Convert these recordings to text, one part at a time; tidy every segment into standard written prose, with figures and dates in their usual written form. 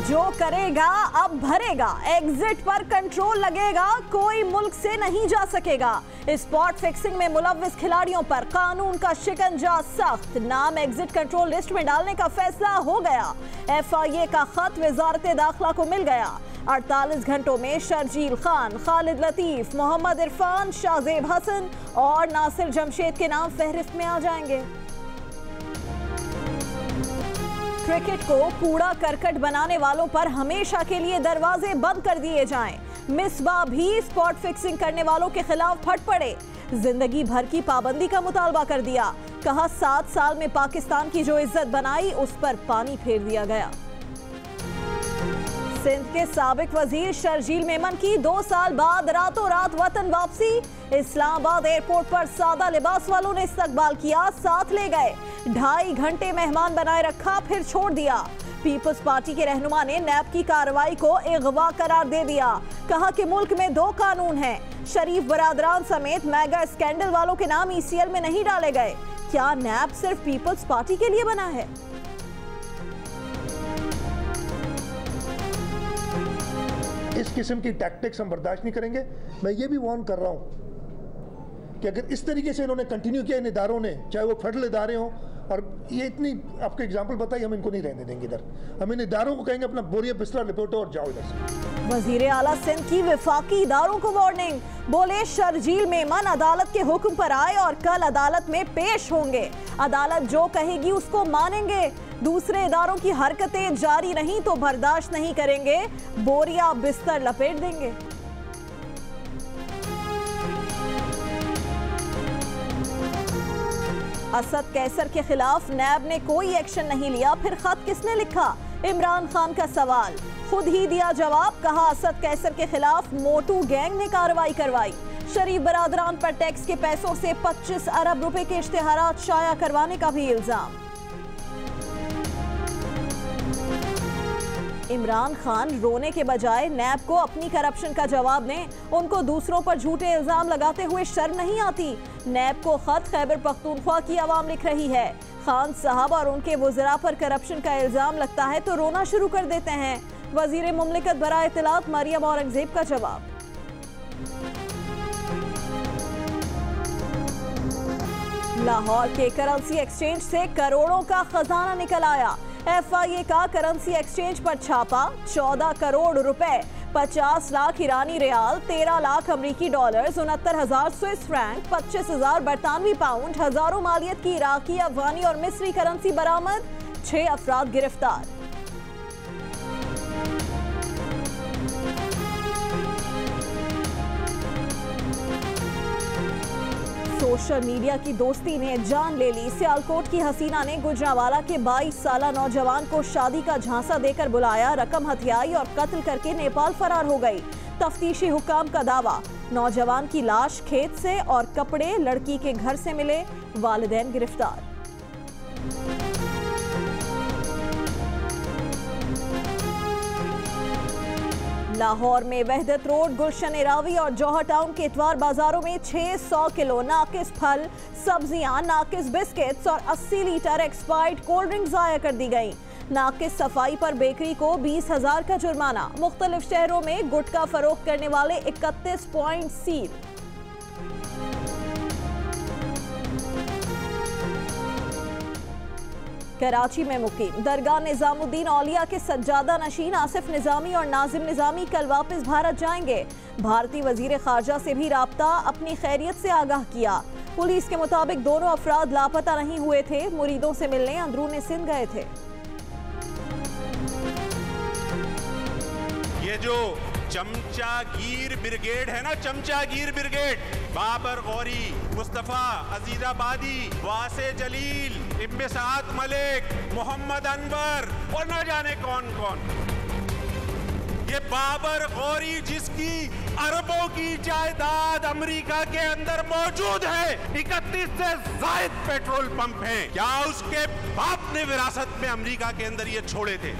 जो करेगा अब भरेगा, एग्जिट पर कंट्रोल लगेगा, कोई मुल्क से नहीं जा सकेगा। स्पॉट फिक्सिंग में मुलव्विस खिलाड़ियों पर कानून का शिकंजा सख्त, नाम एग्जिट कंट्रोल लिस्ट में डालने का फैसला हो गया। FIA का खत वजारत दाखिला को मिल गया। 48 घंटों में शर्जील खान, खालिद लतीफ, मोहम्मद इरफान, शाहजेब हसन और नासिर जमशेद के नाम फहरिस्त में आ जाएंगे। क्रिकेट को कूड़ा करकट बनाने वालों पर हमेशा के लिए दरवाजे बंद कर दिए जाएं। मिसबा भी स्पॉट फिक्सिंग करने वालों के खिलाफ फट पड़े, जिंदगी भर की पाबंदी का मुतालबा कर दिया। कहा 7 साल में पाकिस्तान की जो इज्जत बनाई उस पर पानी फेर दिया गया। सिंध के साबिक वजीर शर्जील मेमन की 2 साल बाद रातों रात वतन वापसी। इस्लामाबाद एयरपोर्ट पर सादा लिबास वालों ने इस्तकबाल किया, साथ ले गए, 2.5 घंटे मेहमान बनाए रखा, फिर छोड़ दिया। पीपल्स पार्टी के रहनुमा ने नैब की कार्रवाई को अगवा करार दे दिया। कहा कि मुल्क में 2 कानून हैं, शरीफ बरादरान समेत मेगा स्कैंडल वालों के नाम ECL में नहीं डाले गए। क्या नैब सिर्फ पीपल्स पार्टी के लिए बना है? इस किस्म की टैक्टिक्स हम बर्दाश्त नहीं करेंगे। मैं ये भी वार्न कर रहा हूँ कि अगर इस तरीके से इन्होंने कंटिन्यू किया इन इदारों ने, चाहे वो फेडरल इदारे हों, और ये इतनी आपको एग्जाम्पल बताई, हम इनको नहीं रहने देंगे इधर। हम इन इदारों को कहेंगे अपना बोरिया बिस्तरा लिपेटो और जाओ इधर से। वजीर आला सिंध की वफाकी इदारों को वार्निंग, बोले शर्जील मेमन अदालत के हुक्म पर आए और कल अदालत में पेश होंगे। अदालत जो कहेगी उसको मानेंगे। दूसरे इदारों की हरकतें जारी रहीं तो बर्दाश्त नहीं करेंगे, बोरिया बिस्तर लपेट देंगे। असद कैसर के खिलाफ नैब ने कोई एक्शन नहीं लिया, फिर खत किसने लिखा? इमरान खान का सवाल, खुद ही दिया जवाब। कहा असद कैसर के खिलाफ मोटू गैंग ने कार्रवाई करवाई। शरीफ बरादरान पर टैक्स के पैसों से 25 अरब रुपए के इश्तिहारात शाया करवाने का भी इल्जाम। इमरान खान रोने के बजाय नैब को अपनी करप्शन का जवाब दें, उनको दूसरों पर झूठे इल्जाम लगाते हुए शर्म नहीं आती। नैब को खत खैबर पख्तूनख्वा की आवाम लिख रही है। खान साहब और उनके वज़रा पर करप्शन का इल्जाम लगता है तो रोना शुरू कर देते हैं। वजीर मुमलिकत बराए इत्तलात मरियम औरंगजेब का जवाब। लाहौर के करेंसी एक्सचेंज से करोड़ों का खजाना निकल आया। FIA का करेंसी एक्सचेंज पर छापा, 14 करोड़ रुपए, 50 लाख ईरानी रियाल, 13 लाख अमरीकी डॉलर, 69,000 स्विस फ्रैंक, 25,000 बरतानवी पाउंड, हजारों मालियत की इराकी, अफगानी और मिस्री करेंसी बरामद, 6 अफराद गिरफ्तार। सोशल मीडिया की दोस्ती ने जान ले ली। सियालकोट की हसीना ने गुजरांवाला के 22 साला नौजवान को शादी का झांसा देकर बुलाया, रकम हथियाई और कत्ल करके नेपाल फरार हो गई। तफ्तीशी हुकाम का दावा, नौजवान की लाश खेत से और कपड़े लड़की के घर से मिले, वालिदैन गिरफ्तार। लाहौर में वहदत रोड, गुलशन रावी और जौहर टाउन के इतवार बाजारों में 600 किलो नाकिस फल, सब्जियां, नाकिस बिस्किट्स और 80 लीटर एक्सपायर्ड कोल्ड ड्रिंक जाया कर दी गई। नाकिस सफाई पर बेकरी को 20,000 का जुर्माना। मुख्तलिफ शहरों में गुटखा फरोख्त करने वाले 31 पॉइंट सील। कराची में मुकीम दरगाह निजामुद्दीन औलिया के सज्जादा नशीन आसिफ निजामी और नाजिम निजामी कल वापस भारत जाएंगे। भारतीय वजीर खारजा से भी राब्ता, अपनी खैरियत से आगाह किया। पुलिस के मुताबिक दोनों अफराद लापता नहीं हुए थे, मुरीदों से मिलने अंदरूनी सिंध गए थे। ये जो चमचागीर ब्रिगेड है ना, चमचागीर ब्रिगेड, बाबर गौरी, मुस्तफा अजीजाबादी, वासे जलील, इब्ने साद मलिक, मोहम्मद अनवर और न जाने कौन कौन। ये बाबर गौरी जिसकी अरबों की जायदाद अमेरिका के अंदर मौजूद है, 31 से जायद पेट्रोल पंप हैं, क्या उसके बाप ने विरासत में अमेरिका के अंदर ये छोड़े थे?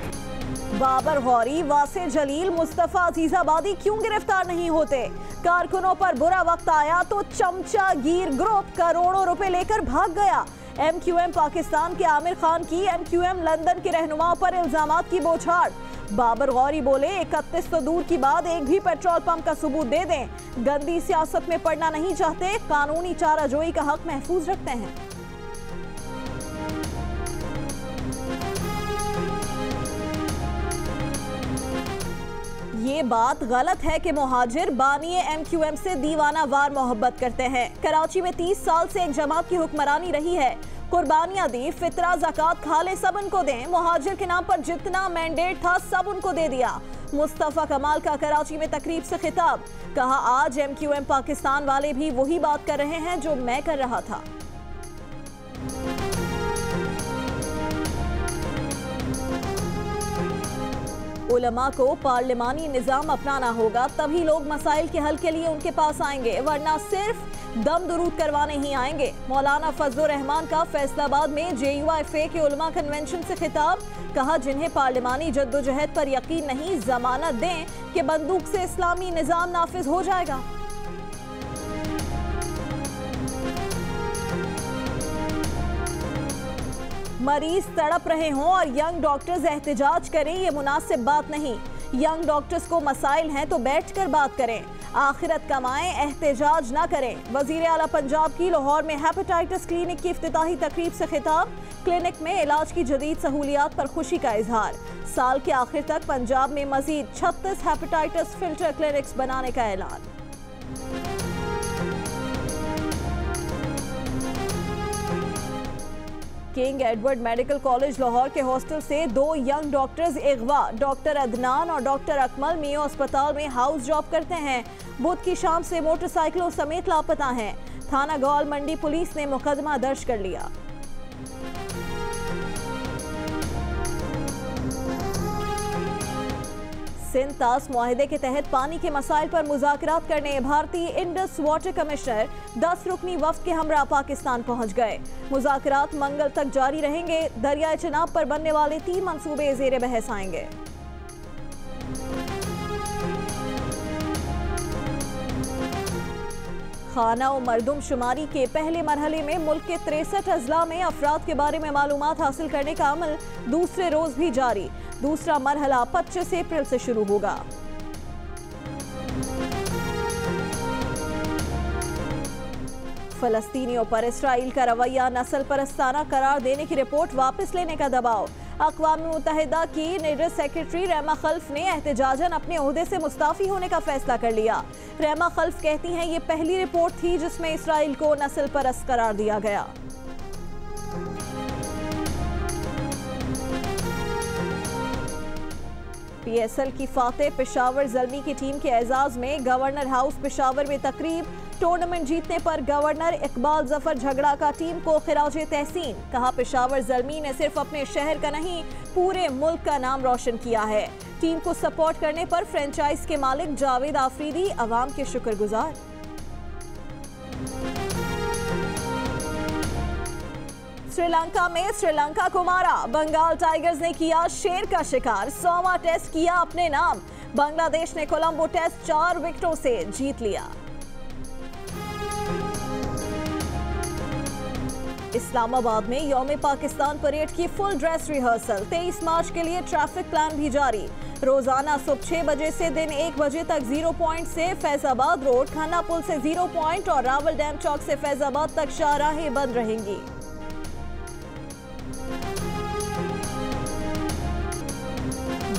बाबर गौरी, वासे जलील, मुस्तफा अजीजाबादी क्यों गिरफ्तार नहीं होते? कारकुनों पर बुरा वक्त आया तो चमचागीर ग्रुप करोड़ों रुपए लेकर भाग गया। MQM पाकिस्तान के आमिर खान की MQM लंदन के रहनुमाओं पर इल्जामात की बौछार। बाबर गौरी बोले 31 तो दूर की बात, एक भी पेट्रोल पंप का सबूत दे दें। गंदी सियासत में पड़ना नहीं चाहते, कानूनी चाराजोई का हक महफूज रखते हैं। ये बात गलत है कि मुहाजिर बानिए MQM से दीवाना वार मोहब्बत करते हैं। कराची में 30 साल से एक जमात की हुक्मरानी रही है। कुर्बानियां दी, फितरा ज़कात खाले सब उनको दें। मुहाजिर के नाम पर जितना मैंडेट था सब उनको दे दिया। मुस्तफ़ा कमाल का कराची में तकरीब से खिताब, कहा आज MQM पाकिस्तान वाले भी वही बात कर रहे हैं जो मैं कर रहा था। उलमा को पार्लिमानी निज़ाम अपनाना होगा, तभी लोग मसाइल के हल के लिए उनके पास आएंगे, वरना सिर्फ दम दुरूद करवाने ही आएंगे। मौलाना फजलुर रहमान का फैसलाबाद में JUIFA के उलमा कन्वेंशन से खिताब, कहा जिन्हें पार्लिमानी जद्दोजहद पर यकीन नहीं, जमानत दें कि बंदूक से इस्लामी निज़ाम नाफिज हो जाएगा। मरीज तड़प रहे हों और यंग डॉक्टर्स एहतजाज करें, ये मुनासिब बात नहीं। यंग डॉक्टर्स को मसाइल हैं तो बैठकर बात करें, आखिरत कमाएं, एहतजाज ना करें। वजीर आला पंजाब की लाहौर में हेपेटाइटिस क्लिनिक की इफ्तिताही तकरीब से खिताब, क्लिनिक में इलाज की जदीद सहूलियात पर खुशी का इजहार। साल के आखिर तक पंजाब में मजीद 36 हेपेटाइटिस फिल्टर क्लिनिक्स बनाने का ऐलान। King Edward medical college Lahore के हॉस्टल से 2 यंग डॉक्टर्स अगवा। डॉक्टर अदनान और डॉक्टर अकमल मियो अस्पताल में हाउस जॉब करते हैं। बुध की शाम से मोटरसाइकिलों समेत लापता हैं। थाना गौल मंडी पुलिस ने मुकदमा दर्ज कर लिया। सिंध तास मुआहिदे के तहत पानी के मसाइल पर मुज़ाकरात करने भारतीय इंडस वाटर कमिश्नर 10 रुकनी वफ्द के हमरा पाकिस्तान पहुंच गए। मुज़ाकरात मंगल तक जारी रहेंगे। दरियाए चिनाब पर बनने वाले 3 मंसूबे ज़ेरे बहस आएंगे। खाना और मरदमशुमारी के पहले मरहले में मुल्क के 63 अजला में अफराद के बारे में मालूमात हासिल करने का अमल दूसरे रोज भी जारी। दूसरा मरहला 25 अप्रैल से शुरू होगा। फलस्तीनियों पर इसराइल का रवैया नस्ल परस्ताना करार देने की रिपोर्ट वापस लेने का दबाव। अक़वाम मुत्तहिदा की निडर सेक्रेटरी रहमा खल्फ ने एहतजाजन अपने ओहदे से मुस्ताफी होने का फैसला कर लिया। रहमा खल्फ कहती हैं ये पहली रिपोर्ट थी जिसमें इसराइल को नस्ल परस्त करार दिया गया। PSL की फातेह पेशावर ज़ल्मी की टीम के एजाज में गवर्नर हाउस पेशावर में तकरीब। टूर्नामेंट जीतने पर गवर्नर इकबाल जफर झगड़ा का टीम को खिराजे तहसीन। कहा पेशावर ज़ल्मी ने सिर्फ अपने शहर का नहीं पूरे मुल्क का नाम रोशन किया है। टीम को सपोर्ट करने पर फ्रेंचाइज के मालिक जावेद आफरीदी अवाम के शुक्रगुजार। श्रीलंका में श्रीलंका को मारा, बंगाल टाइगर्स ने किया शेर का शिकार। 100वां टेस्ट किया अपने नाम। बांग्लादेश ने कोलंबो टेस्ट 4 विकेटों से जीत लिया। इस्लामाबाद में यौम पाकिस्तान परेड की फुल ड्रेस रिहर्सल। 23 मार्च के लिए ट्रैफिक प्लान भी जारी। रोजाना सुबह 6 बजे से दिन 1 बजे तक 0 पॉइंट से फैजाबाद रोड, खन्ना पुल से 0 पॉइंट और रावल डैम चौक से फैजाबाद तक शाहराहें बंद रहेंगी।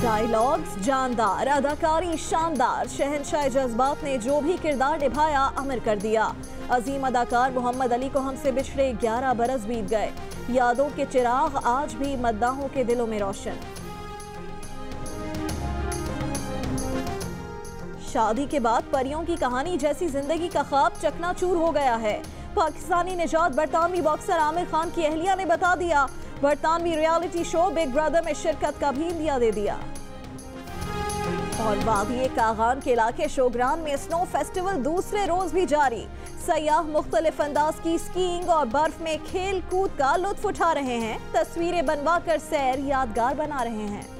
डायलॉग्स जानदार, अदाकारी शानदार। शहंशाह जज्बात ने जो भी किरदार निभाया अमर कर दिया। अजीम अदाकार मोहम्मद अली को हमसे बिछड़े 11 बरस बीत गए। यादों के चिराग आज भी मद्दाहों के दिलों में रोशन। शादी के बाद परियों की कहानी जैसी जिंदगी का ख्वाब चकनाचूर हो गया है। पाकिस्तानी निजात बरतानवी बॉक्सर आमिर खान की अहलिया ने बता दिया। बरतानवी रियलिटी शो बिग ब्रदर में शिरकत का भी इंदिया दे दिया। और वादिये कागान के इलाके शोग्रान में स्नो फेस्टिवल दूसरे रोज भी जारी। सयाह मुख्तलिफ अंदाज की स्कीइंग और बर्फ में खेल कूद का लुत्फ उठा रहे हैं। तस्वीरें बनवा कर सैर यादगार बना रहे हैं।